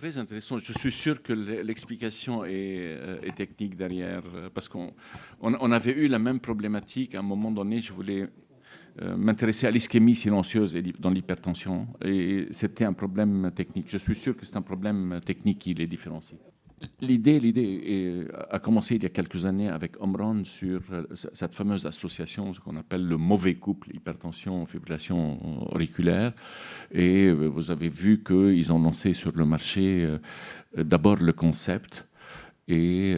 très intéressant. Je suis sûr que l'explication est technique derrière, parce qu'on avait eu la même problématique. À un moment donné, je voulais m'intéresser à l'ischémie silencieuse dans l'hypertension, et c'était un problème technique. Je suis sûr que c'est un problème technique qui les différencie. L'idée a commencé il y a quelques années avec Omron sur cette fameuse association, ce qu'on appelle le mauvais couple, hypertension, fibrillation auriculaire. Et vous avez vu qu'ils ont lancé sur le marché d'abord le concept et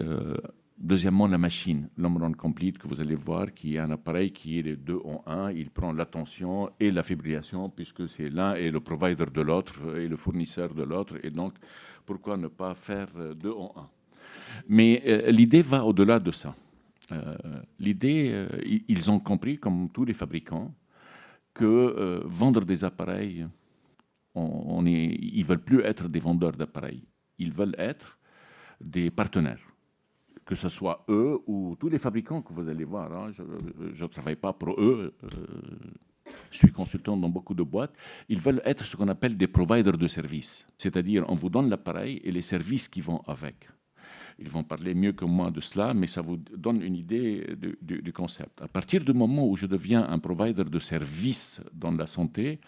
deuxièmement la machine, l'Omron Complete, que vous allez voir, qui est un appareil qui est les deux en un. Il prend la tension et la fibrillation, puisque c'est l'un et le provider de l'autre et le fournisseur de l'autre. Et donc, pourquoi ne pas faire deux en un? Mais l'idée va au-delà de ça. L'idée, ils ont compris, comme tous les fabricants, que vendre des appareils, ils ne veulent plus être des vendeurs d'appareils. Ils veulent être des partenaires. Que ce soit eux ou tous les fabricants que vous allez voir. Hein. Je ne travaille pas pour eux. Je suis consultant dans beaucoup de boîtes. Ils veulent être ce qu'on appelle des providers de services. C'est-à-dire, on vous donne l'appareil et les services qui vont avec. Ils vont parler mieux que moi de cela, mais ça vous donne une idée du concept. À partir du moment où je deviens un provider de services dans la santé,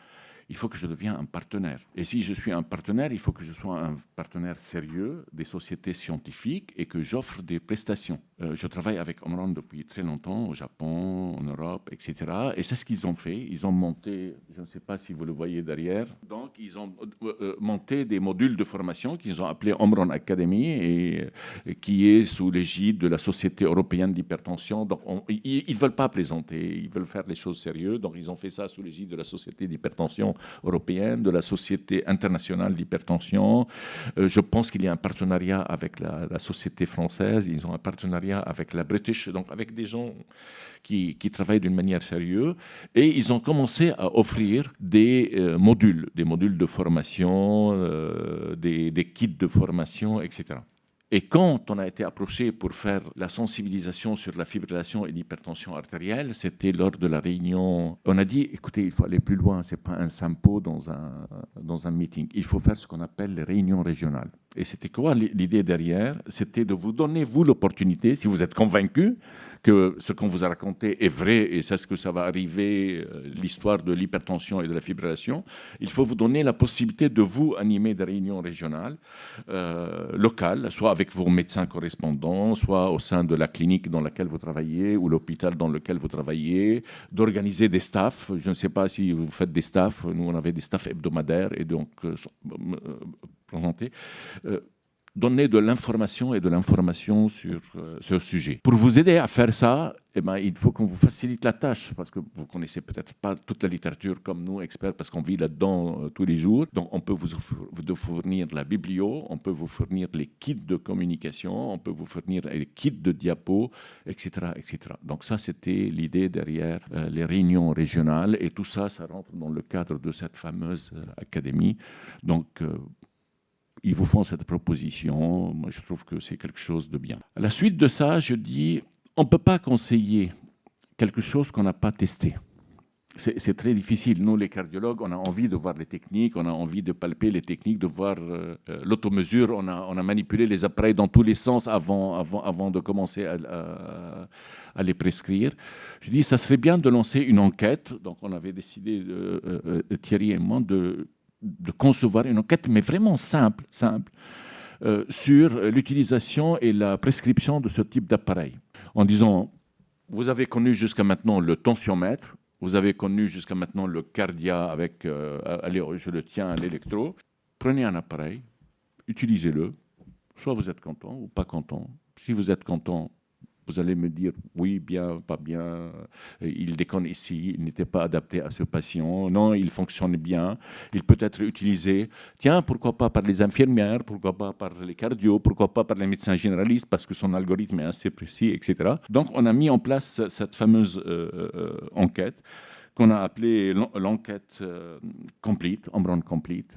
il faut que je devienne un partenaire. Et si je suis un partenaire, il faut que je sois un partenaire sérieux des sociétés scientifiques et que j'offre des prestations. Je travaille avec Omron depuis très longtemps, au Japon, en Europe, etc. Et c'est ce qu'ils ont fait. Ils ont monté, je ne sais pas si vous le voyez derrière, donc ils ont monté des modules de formation qu'ils ont appelés Omron Academy et qui est sous l'égide de la Société européenne d'hypertension. Donc ils ne veulent pas plaisanter, ils veulent faire les choses sérieuses. Donc ils ont fait ça sous l'égide de la Société d'hypertension européenne, de la Société internationale d'hypertension. Je pense qu'il y a un partenariat avec la société française. Ils ont un partenariat avec la British, donc avec des gens qui travaillent d'une manière sérieuse. Et ils ont commencé à offrir des modules de formation, des kits de formation, etc. Et quand on a été approché pour faire la sensibilisation sur la fibrillation et l'hypertension artérielle, c'était lors de la réunion. On a dit, écoutez, il faut aller plus loin, ce n'est pas un sympo dans un meeting. Il faut faire ce qu'on appelle les réunions régionales. Et c'était quoi l'idée derrière? C'était de vous donner, vous, l'opportunité, si vous êtes convaincu que ce qu'on vous a raconté est vrai et c'est ce que ça va arriver, l'histoire de l'hypertension et de la fibrillation, il faut vous donner la possibilité de vous animer des réunions régionales, locales, soit avec vos médecins correspondants, soit au sein de la clinique dans laquelle vous travaillez ou l'hôpital dans lequel vous travaillez, d'organiser des staffs. Je ne sais pas si vous faites des staffs, nous on avait des staffs hebdomadaires et donc présentés. Donner de l'information et de l'information sur ce sujet. Pour vous aider à faire ça, eh ben, il faut qu'on vous facilite la tâche, parce que vous ne connaissez peut-être pas toute la littérature comme nous, experts, parce qu'on vit là-dedans tous les jours. Donc, on peut vous fournir la biblio, on peut vous fournir les kits de communication, on peut vous fournir les kits de diapos, etc., etc. Donc, ça, c'était l'idée derrière les réunions régionales, et tout ça, ça rentre dans le cadre de cette fameuse académie. Donc, ils vous font cette proposition. Moi, je trouve que c'est quelque chose de bien. À la suite de ça, je dis, on ne peut pas conseiller quelque chose qu'on n'a pas testé. C'est très difficile. Nous, les cardiologues, on a envie de voir les techniques, on a envie de palper les techniques, de voir l'automesure. On a manipulé les appareils dans tous les sens avant de commencer à les prescrire. Je dis, ça serait bien de lancer une enquête. Donc, on avait décidé, Thierry et moi, de concevoir une enquête, mais vraiment simple, sur l'utilisation et la prescription de ce type d'appareil. En disant, vous avez connu jusqu'à maintenant le tensiomètre, vous avez connu jusqu'à maintenant le cardia avec, allez, je le tiens à l'électro. Prenez un appareil, utilisez-le, soit vous êtes content ou pas content. Si vous êtes content, vous allez me dire, oui, bien, pas bien, il déconne ici, il n'était pas adapté à ce patient, non, il fonctionne bien, il peut être utilisé, tiens, pourquoi pas par les infirmières, pourquoi pas par les cardios, pourquoi pas par les médecins généralistes, parce que son algorithme est assez précis, etc. Donc, on a mis en place cette fameuse enquête qu'on a appelée l'enquête complete, Omron Complete,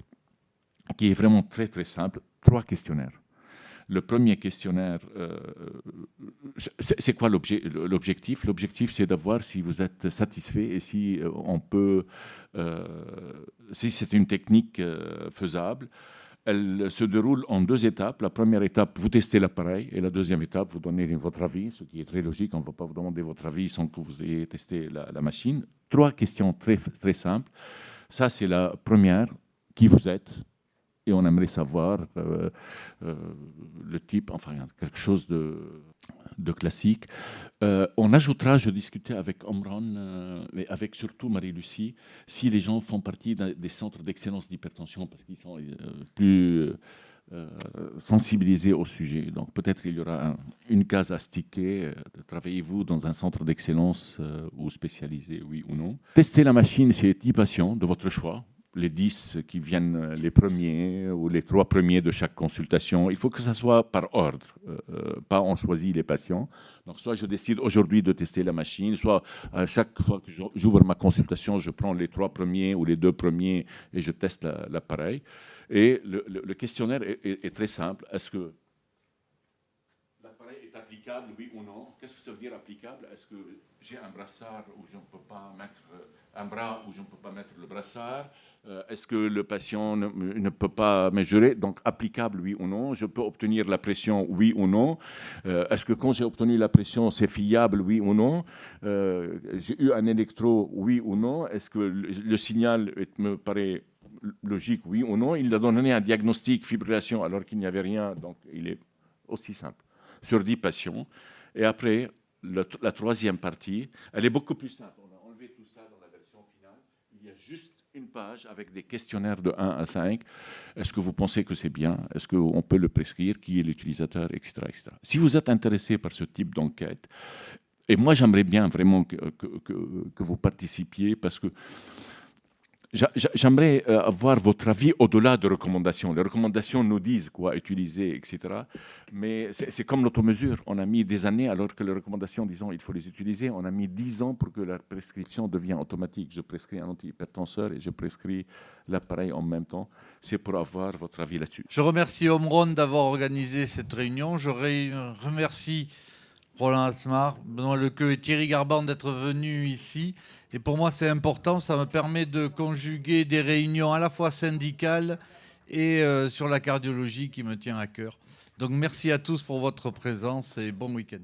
qui est vraiment très, très simple, 3 questionnaires. Le premier questionnaire, c'est quoi l'objectif? L'objectif, c'est de voir si vous êtes satisfait et si on peut, si c'est une technique faisable. Elle se déroule en 2 étapes. La première étape, vous testez l'appareil, et la deuxième étape, vous donnez votre avis, ce qui est très logique. On ne va pas vous demander votre avis sans que vous ayez testé la machine. 3 questions très, très simples. Ça, c'est la première. Qui vous êtes? Et on aimerait savoir le type, enfin, quelque chose de classique. On ajoutera, je discutais avec Omran, mais avec surtout Marie-Lucie, si les gens font partie des centres d'excellence d'hypertension, parce qu'ils sont plus sensibilisés au sujet. Donc peut-être il y aura une case à sticker. Travaillez-vous dans un centre d'excellence ou spécialisé, oui ou non? Testez la machine chez 10 patients de votre choix. Les 10 qui viennent les premiers ou les 3 premiers de chaque consultation. Il faut que ça soit par ordre, pas on choisit les patients. Donc soit je décide aujourd'hui de tester la machine, soit à chaque fois que j'ouvre ma consultation, je prends les 3 premiers ou les 2 premiers et je teste l'appareil. Et le questionnaire est très simple. Est-ce que l'appareil est applicable, oui ou non? Qu'est-ce que ça veut dire applicable? Est-ce que j'ai un brassard où je ne peux pas mettre un bras où je ne peux pas mettre le brassard? Est-ce que le patient ne peut pas mesurer? Donc, applicable, oui ou non? Je peux obtenir la pression, oui ou non? Est-ce que quand j'ai obtenu la pression, c'est fiable, oui ou non? J'ai eu un électro, oui ou non? Est-ce que le signal me paraît logique, oui ou non? Il a donné un diagnostic fibrillation alors qu'il n'y avait rien, donc il est aussi simple. Sur 10 patients. Et après, la troisième partie, elle est beaucoup plus simple. On a enlevé tout ça dans la version finale. Il y a juste une page avec des questionnaires de 1 à 5. Est-ce que vous pensez que c'est bien? Est-ce qu'on peut le prescrire? Qui est l'utilisateur? Etc., etc. Si vous êtes intéressé par ce type d'enquête, et moi j'aimerais bien vraiment que vous participiez, parce que j'aimerais avoir votre avis au-delà des recommandations. Les recommandations nous disent quoi utiliser, etc. Mais c'est comme l'automesure. On a mis des années, alors que les recommandations, disons, il faut les utiliser. On a mis 10 ans pour que la prescription devienne automatique. Je prescris un antihypertenseur et je prescris l'appareil en même temps. C'est pour avoir votre avis là-dessus. Je remercie Omron d'avoir organisé cette réunion. Je remercie Roland Asmar, Benoît Lequeux et Thierry Garban d'être venus ici. Et pour moi, c'est important, ça me permet de conjuguer des réunions à la fois syndicales et sur la cardiologie qui me tient à cœur. Donc merci à tous pour votre présence et bon week-end.